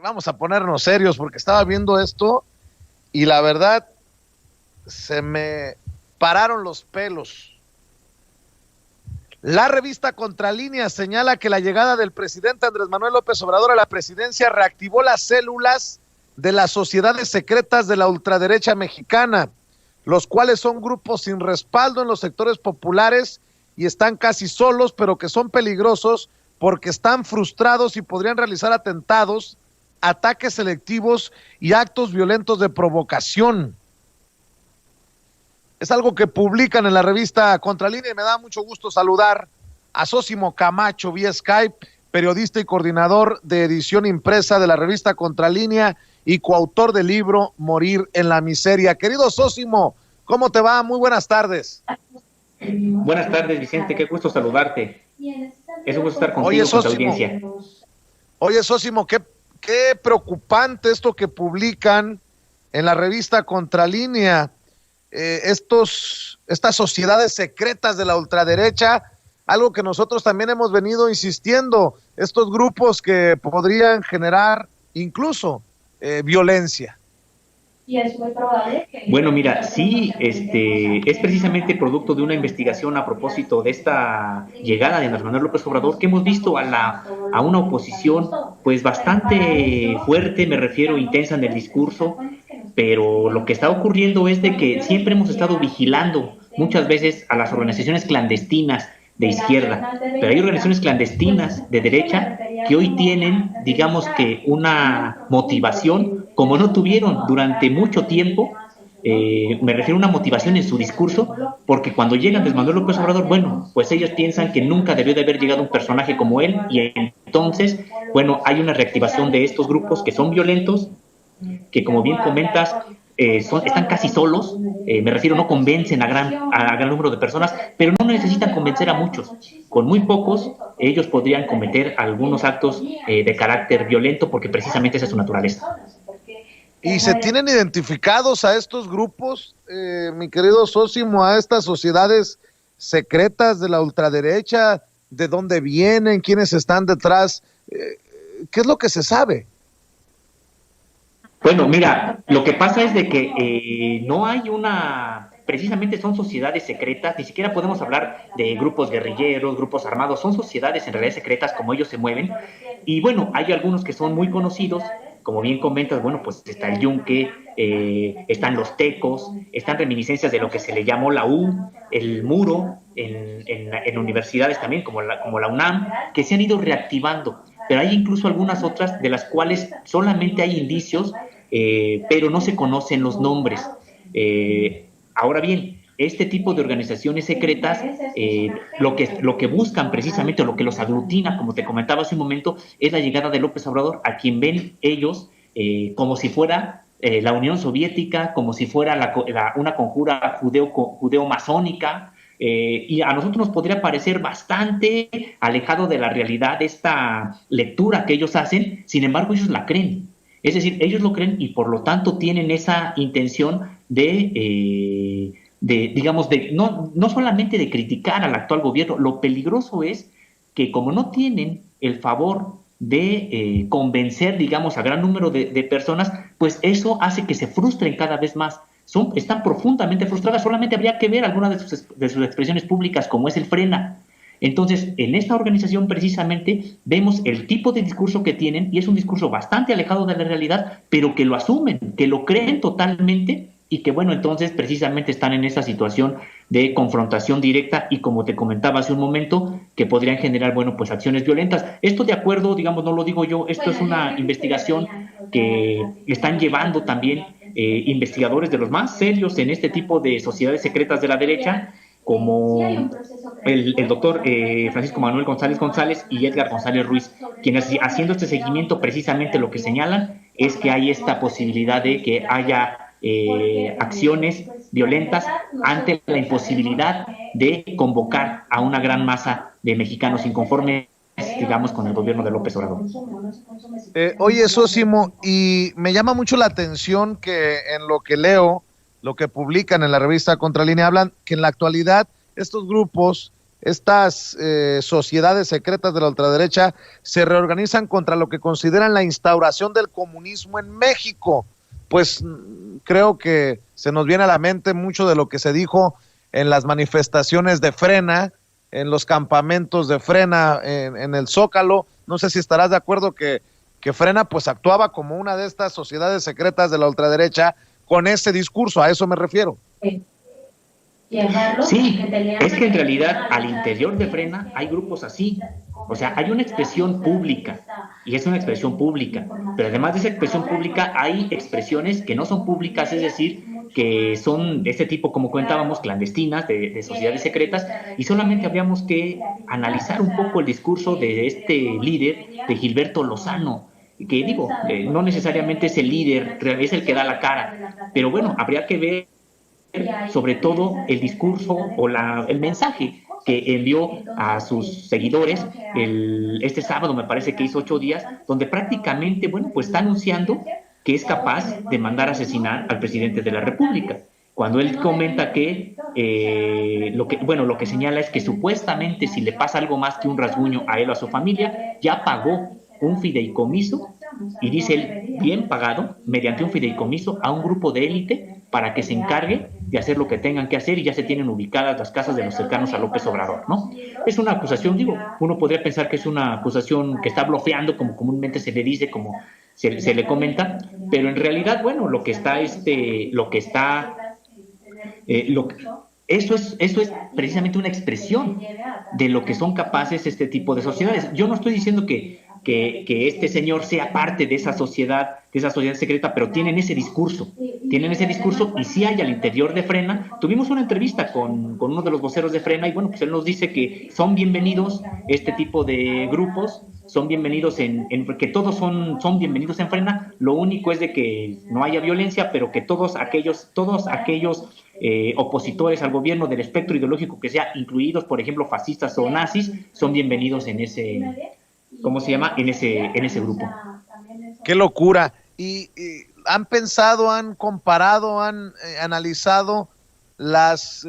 vamos a ponernos serios porque estaba viendo esto y la verdad se me pararon los pelos. La revista Contralínea señala que la llegada del presidente Andrés Manuel López Obrador a la presidencia reactivó las células de las sociedades secretas de la ultraderecha mexicana, los cuales son grupos sin respaldo en los sectores populares y están casi solos, pero que son peligrosos porque están frustrados y podrían realizar atentados, ataques selectivos y actos violentos de provocación. Es algo que publican en la revista Contralínea y me da mucho gusto saludar a Sósimo Camacho vía Skype, periodista y coordinador de edición impresa de la revista Contralínea y coautor del libro Morir en la Miseria. Querido Sósimo, ¿cómo te va? Muy buenas tardes. Buenas tardes, Vicente, qué gusto saludarte. Es un gusto estar contigo, con tu audiencia. Oye, Sósimo, qué preocupante esto que publican en la revista Contralínea. Estas sociedades secretas de la ultraderecha, algo que nosotros también hemos venido insistiendo, estos grupos que podrían generar incluso violencia. Y es muy probable que... Bueno, mira, sí, es precisamente producto de una investigación a propósito de esta llegada de Andrés Manuel López Obrador que hemos visto a una oposición pues bastante fuerte, me refiero, intensa en el discurso, pero lo que está ocurriendo es de que siempre hemos estado vigilando muchas veces a las organizaciones clandestinas de izquierda, pero hay organizaciones clandestinas de derecha que hoy tienen, digamos que una motivación como no tuvieron durante mucho tiempo, me refiero a una motivación en su discurso, porque cuando llega Andrés Manuel López Obrador, bueno, pues ellos piensan que nunca debió de haber llegado un personaje como él, y entonces, bueno, hay una reactivación de estos grupos que son violentos, que como bien comentas, están casi solos, me refiero, no convencen a gran número de personas, pero no necesitan convencer a muchos. Con muy pocos, ellos podrían cometer algunos actos de carácter violento, porque precisamente esa es su naturaleza. ¿Y se tienen identificados a estos grupos, mi querido Sósimo, a estas sociedades secretas de la ultraderecha? ¿De dónde vienen? ¿Quiénes están detrás? ¿Qué es lo que se sabe? Bueno, mira, lo que pasa es de que no hay precisamente son sociedades secretas, ni siquiera podemos hablar de grupos guerrilleros, grupos armados, son sociedades en realidad secretas como ellos se mueven, y bueno, hay algunos que son muy conocidos, como bien comentas, bueno, pues está el Yunque, están los Tecos, están reminiscencias de lo que se le llamó la U, el Muro, en universidades también, como la UNAM, que se han ido reactivando, pero hay incluso algunas otras de las cuales solamente hay indicios, pero no se conocen los nombres. Ahora bien, este tipo de organizaciones secretas, lo que buscan precisamente, o lo que los aglutina, como te comentaba hace un momento, es la llegada de López Obrador, a quien ven ellos como si fuera la Unión Soviética, como si fuera una conjura judeo-masónica, y a nosotros nos podría parecer bastante alejado de la realidad esta lectura que ellos hacen, sin embargo ellos la creen. Es decir, ellos lo creen y por lo tanto tienen esa intención digamos, no solamente de criticar al actual gobierno. Lo peligroso es que como no tienen el favor de convencer, digamos, a gran número de personas, pues eso hace que se frustren cada vez más. Están profundamente frustradas. Solamente habría que ver algunas de sus expresiones públicas, como es el Frena. Entonces, en esta organización precisamente vemos el tipo de discurso que tienen, y es un discurso bastante alejado de la realidad, pero que lo asumen, que lo creen totalmente, y que bueno, entonces precisamente están en esa situación de confrontación directa, y como te comentaba hace un momento, que podrían generar, bueno, pues acciones violentas. Esto de acuerdo, digamos, no lo digo yo, esto es una investigación que están llevando también investigadores de los más serios en este tipo de sociedades secretas de la derecha, como el doctor Francisco Manuel González y Edgar González Ruiz, quienes haciendo este seguimiento precisamente lo que señalan es que hay esta posibilidad de que haya acciones violentas ante la imposibilidad de convocar a una gran masa de mexicanos inconformes, digamos, con el gobierno de López Obrador. Oye, Sósimo, y me llama mucho la atención que en lo que leo, lo que publican en la revista Contralínea, hablan que en la actualidad estos grupos estas sociedades secretas de la ultraderecha se reorganizan contra lo que consideran la instauración del comunismo en México. Pues creo que se nos viene a la mente mucho de lo que se dijo en las manifestaciones de Frena, en los campamentos de Frena en el Zócalo. No sé si estarás de acuerdo que Frena pues actuaba como una de estas sociedades secretas de la ultraderecha con ese discurso, a eso me refiero. Sí, es que en realidad al interior de Frena hay grupos así, o sea, hay una expresión pública, y es una expresión pública, pero además de esa expresión pública hay expresiones que no son públicas, es decir, que son de este tipo, como comentábamos, clandestinas, de sociedades secretas, y solamente habríamos que analizar un poco el discurso de este líder, de Gilberto Lozano, que digo, no necesariamente es el líder, es el que da la cara, pero bueno, habría que ver sobre todo el discurso o el mensaje que envió a sus seguidores este sábado, me parece que hizo 8 días, donde prácticamente, bueno, pues está anunciando que es capaz de mandar a asesinar al presidente de la República. Cuando él comenta que, lo que señala es que supuestamente si le pasa algo más que un rasguño a él o a su familia, ya pagó un fideicomiso, y dice él, bien pagado, mediante un fideicomiso a un grupo de élite para que se encargue de hacer lo que tengan que hacer, y ya se tienen ubicadas las casas de los cercanos a López Obrador, ¿no? Es una acusación, digo, uno podría pensar que es una acusación que está blofeando, como comúnmente se le dice, como se le comenta, pero en realidad, bueno, eso es precisamente una expresión de lo que son capaces este tipo de sociedades. Yo no estoy diciendo que este señor sea parte de esa sociedad secreta, pero tienen ese discurso, y sí hay al interior de Frena. Tuvimos una entrevista con uno de los voceros de Frena, y bueno, pues él nos dice que son bienvenidos este tipo de grupos, son bienvenidos que todos son bienvenidos en Frena, lo único es de que no haya violencia, pero que todos aquellos opositores al gobierno del espectro ideológico que sea, incluidos, por ejemplo, fascistas o nazis, son bienvenidos en ese, ¿cómo se llama? En ese grupo. ¡Qué locura! ¿Y han pensado, han comparado, han analizado las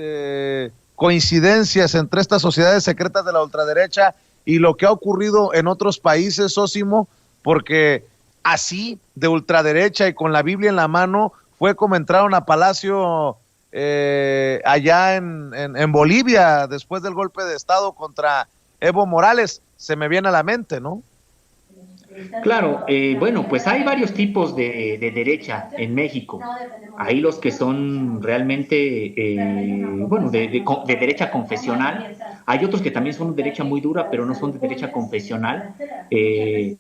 coincidencias entre estas sociedades secretas de la ultraderecha y lo que ha ocurrido en otros países, Sósimo? Porque así, de ultraderecha y con la Biblia en la mano, fue como entraron a Palacio allá en Bolivia después del golpe de Estado contra Evo Morales. Se me viene a la mente, ¿no? Claro, bueno, pues hay varios tipos de derecha en México. Hay los que son realmente, de derecha confesional. Hay otros que también son de derecha muy dura, pero no son de derecha confesional. Y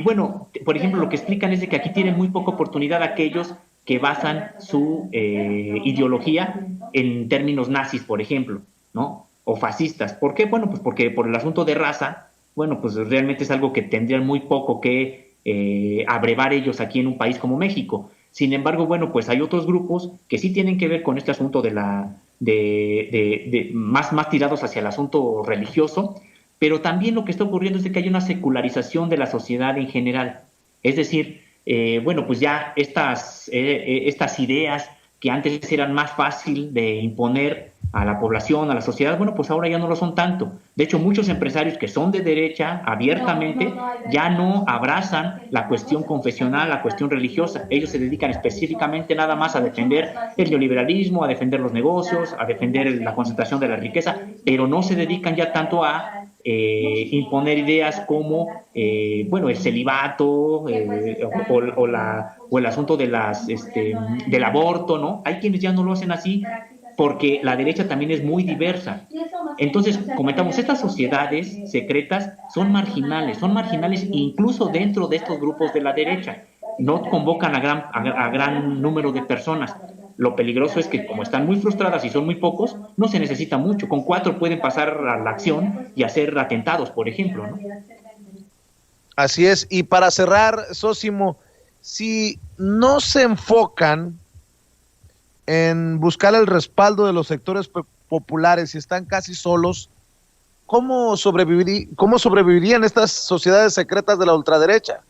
bueno, por ejemplo, lo que explican es de que aquí tienen muy poca oportunidad aquellos que basan su ideología en términos nazis, por ejemplo, ¿no? O fascistas. ¿Por qué? Bueno, pues porque por el asunto de raza, bueno, pues realmente es algo que tendrían muy poco que abrevar ellos aquí en un país como México. Sin embargo, bueno, pues hay otros grupos que sí tienen que ver con este asunto más tirados hacia el asunto religioso, pero también lo que está ocurriendo es de que hay una secularización de la sociedad en general. Es decir, bueno, pues ya estas ideas que antes eran más fácil de imponer a la población, a la sociedad, bueno, pues ahora ya no lo son tanto. De hecho, muchos empresarios que son de derecha, abiertamente, ya no abrazan la cuestión confesional, la cuestión religiosa. Ellos se dedican específicamente nada más a defender el neoliberalismo, a defender los negocios, a defender la concentración de la riqueza, pero no se dedican ya tanto a imponer ideas como, el celibato o el asunto del aborto, ¿no? Hay quienes ya no lo hacen así, porque la derecha también es muy diversa. Entonces, comentamos, estas sociedades secretas son marginales incluso dentro de estos grupos de la derecha. No convocan a gran número de personas. Lo peligroso es que, como están muy frustradas y son muy pocos, no se necesita mucho. Con 4 pueden pasar a la acción y hacer atentados, por ejemplo, ¿no? Así es. Y para cerrar, Sósimo, si no se enfocan en buscar el respaldo de los sectores populares y están casi solos, ¿cómo sobrevivirían estas sociedades secretas de la ultraderecha?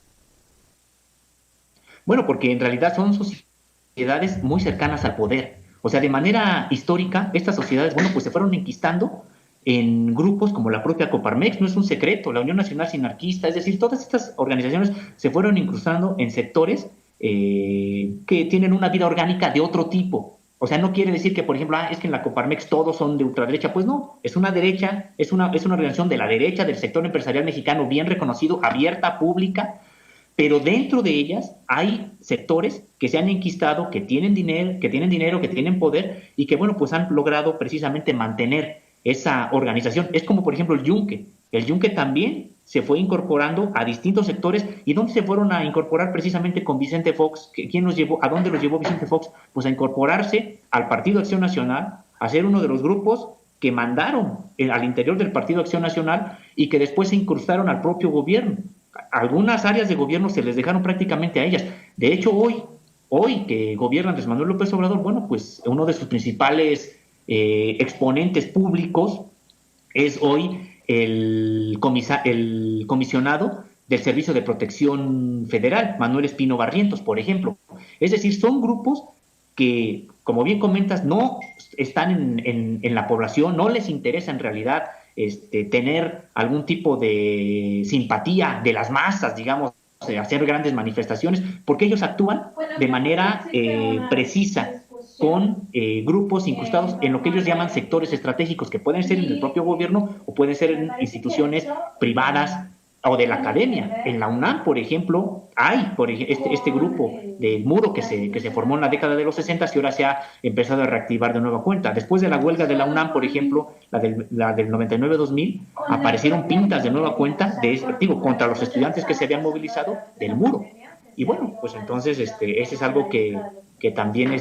Bueno, porque en realidad son sociedades muy cercanas al poder. O sea, de manera histórica, estas sociedades, bueno, pues se fueron enquistando en grupos como la propia Coparmex, no es un secreto, la Unión Nacional Sinarquista, es decir, todas estas organizaciones se fueron incrustando en sectores que tienen una vida orgánica de otro tipo. O sea, no quiere decir que, por ejemplo, es que en la Coparmex todos son de ultraderecha. Pues no, es una derecha, es una organización de la derecha, del sector empresarial mexicano, bien reconocido, abierta, pública, pero dentro de ellas hay sectores que se han enquistado, que tienen poder y que, bueno, pues han logrado precisamente mantener esa organización. Es como, por ejemplo, el Yunque. El Yunque también se fue incorporando a distintos sectores. ¿Y dónde se fueron a incorporar precisamente con Vicente Fox? ¿Quién los llevó? ¿A dónde los llevó Vicente Fox? Pues a incorporarse al Partido Acción Nacional, a ser uno de los grupos que mandaron al interior del Partido Acción Nacional y que después se incrustaron al propio gobierno. Algunas áreas de gobierno se les dejaron prácticamente a ellas. De hecho, hoy que gobierna Andrés Manuel López Obrador, bueno, pues uno de sus principales exponentes públicos es hoy el comisionado del Servicio de Protección Federal, Manuel Espino Barrientos, por ejemplo. Es decir, son grupos que, como bien comentas, no están en la población, no les interesa en realidad tener algún tipo de simpatía de las masas, digamos, hacer grandes manifestaciones, porque ellos actúan de manera precisa con grupos incrustados en lo que ellos llaman sectores estratégicos, que pueden ser en el propio gobierno o pueden ser en instituciones privadas o de la academia. En la UNAM, por ejemplo, hay este grupo del Muro que se formó en la década de los 60 y ahora se ha empezado a reactivar de nueva cuenta. Después de la huelga de la UNAM, por ejemplo, la del 99-2000, aparecieron pintas de nueva cuenta contra los estudiantes que se habían movilizado del Muro. Y bueno, pues entonces ese es algo que también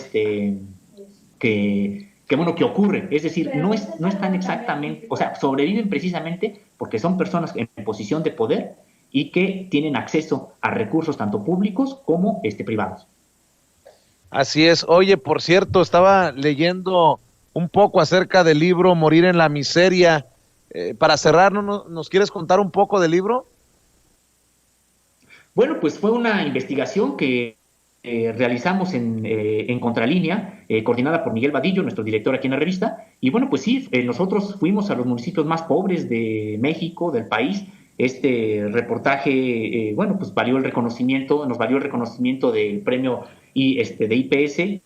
que ocurre, es decir, no están exactamente, o sea, sobreviven precisamente porque son personas en posición de poder y que tienen acceso a recursos tanto públicos como privados. Así es. Oye, por cierto, estaba leyendo un poco acerca del libro Morir en la Miseria. Para cerrar, ¿nos quieres contar un poco del libro? Bueno, pues fue una investigación que realizamos en Contralínea, coordinada por Miguel Vadillo, nuestro director aquí en la revista. Y bueno, pues sí, nosotros fuimos a los municipios más pobres de México, del país. Este reportaje, bueno, pues nos valió el reconocimiento del premio de IPS,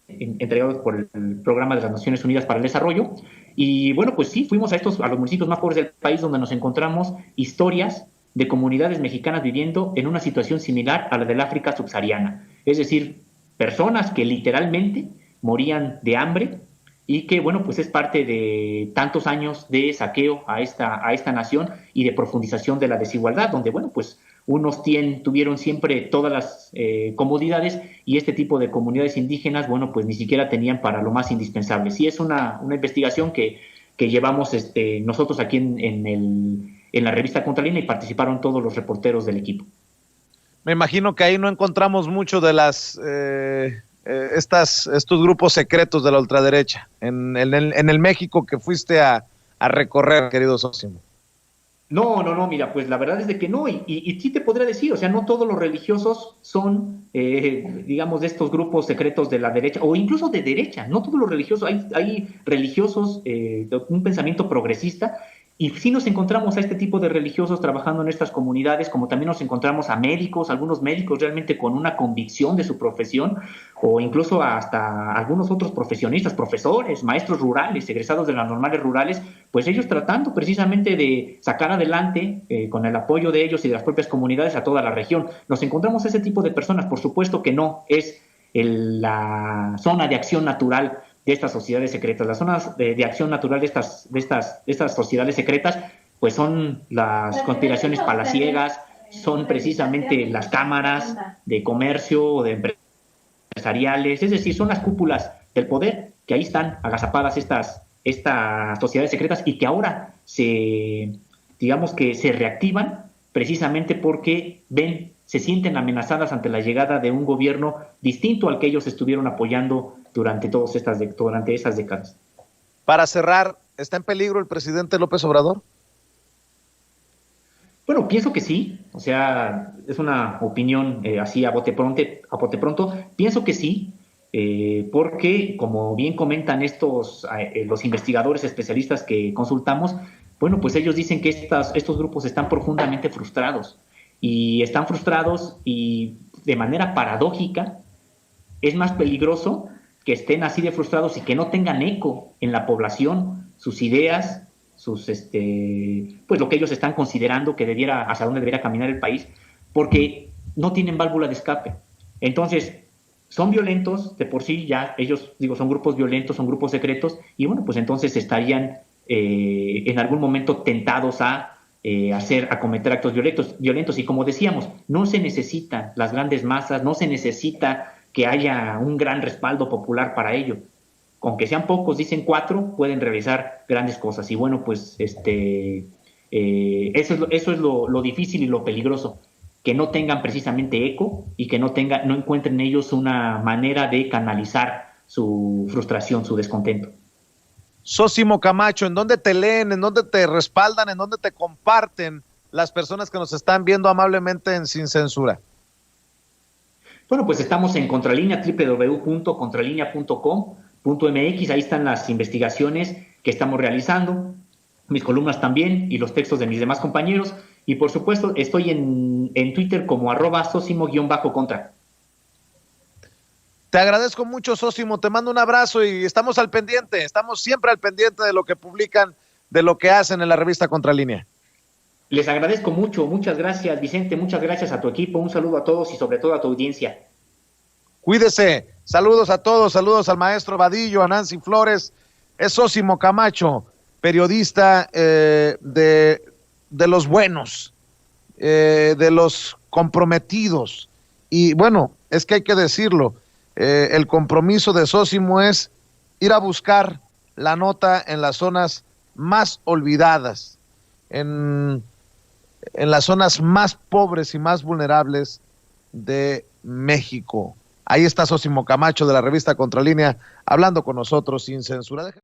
entregado por el Programa de las Naciones Unidas para el Desarrollo. Y bueno, pues sí, fuimos a los municipios más pobres del país, donde nos encontramos historias de comunidades mexicanas viviendo en una situación similar a la del África subsahariana. Es decir, personas que literalmente morían de hambre y que, bueno, pues es parte de tantos años de saqueo a esta nación y de profundización de la desigualdad, donde, bueno, pues unos tuvieron siempre todas las comodidades y este tipo de comunidades indígenas, bueno, pues ni siquiera tenían para lo más indispensable. Sí, es una investigación que llevamos nosotros aquí en la revista Contralínea y participaron todos los reporteros del equipo. Me imagino que ahí no encontramos mucho de estos grupos secretos de la ultraderecha, en el México que fuiste a recorrer, querido Sosimo. No, mira, pues la verdad es de que no, y sí te podría decir, o sea, no todos los religiosos son, digamos, de estos grupos secretos de la derecha, o incluso de derecha, no todos los religiosos, hay religiosos de un pensamiento progresista, y sí nos encontramos a este tipo de religiosos trabajando en estas comunidades, como también nos encontramos a médicos, algunos médicos realmente con una convicción de su profesión, o incluso hasta algunos otros profesionistas, profesores, maestros rurales, egresados de las normales rurales, pues ellos tratando precisamente de sacar adelante, con el apoyo de ellos y de las propias comunidades, a toda la región. Nos encontramos ese tipo de personas, por supuesto que no es la zona de acción natural de estas sociedades secretas. Las zonas de acción natural de estas sociedades secretas, pues son las conspiraciones palaciegas, son precisamente las cámaras de comercio o de empresariales, es decir, son las cúpulas del poder, que ahí están agazapadas estas sociedades secretas y que ahora digamos que se reactivan precisamente porque se sienten amenazadas ante la llegada de un gobierno distinto al que ellos estuvieron apoyando durante esas décadas. Para cerrar, ¿está en peligro el presidente López Obrador? Bueno, pienso que sí, o sea, es una opinión así a bote pronto, pienso que sí, porque, como bien comentan los investigadores especialistas que consultamos, bueno, pues ellos dicen que estos grupos están profundamente frustrados y están frustrados y de manera paradójica es más peligroso que estén así de frustrados y que no tengan eco en la población, sus ideas, pues lo que ellos están considerando hacia dónde debería caminar el país, porque no tienen válvula de escape. Entonces, son violentos de por sí, ya ellos, son grupos violentos, son grupos secretos, y bueno, pues entonces estarían en algún momento tentados a cometer actos violentos. Y como decíamos, no se necesitan las grandes masas, no se necesita que haya un gran respaldo popular para ello. Aunque sean pocos, dicen 4, pueden realizar grandes cosas. Y bueno, pues eso es lo difícil y lo peligroso, que no tengan precisamente eco y que no encuentren ellos una manera de canalizar su frustración, su descontento. Sósimo Camacho, ¿en dónde te leen, en dónde te respaldan, en dónde te comparten las personas que nos están viendo amablemente en Sin Censura? Bueno, pues estamos en Contralínea, www.contralinea.com.mx, ahí están las investigaciones que estamos realizando, mis columnas también y los textos de mis demás compañeros, y por supuesto estoy en Twitter como @Sósimo_contra. Te agradezco mucho, Sósimo, te mando un abrazo y estamos siempre al pendiente de lo que publican, de lo que hacen en la revista Contralínea. Les agradezco mucho, muchas gracias, Vicente, muchas gracias a tu equipo, un saludo a todos y sobre todo a tu audiencia. Cuídese, saludos a todos, saludos al maestro Vadillo, a Nancy Flores, es Sósimo Camacho, periodista de los buenos, de los comprometidos, y bueno, es que hay que decirlo, el compromiso de Sósimo es ir a buscar la nota en las zonas más olvidadas, en las zonas más pobres y más vulnerables de México. Ahí está Sósimo Camacho de la revista Contralínea hablando con nosotros sin censura.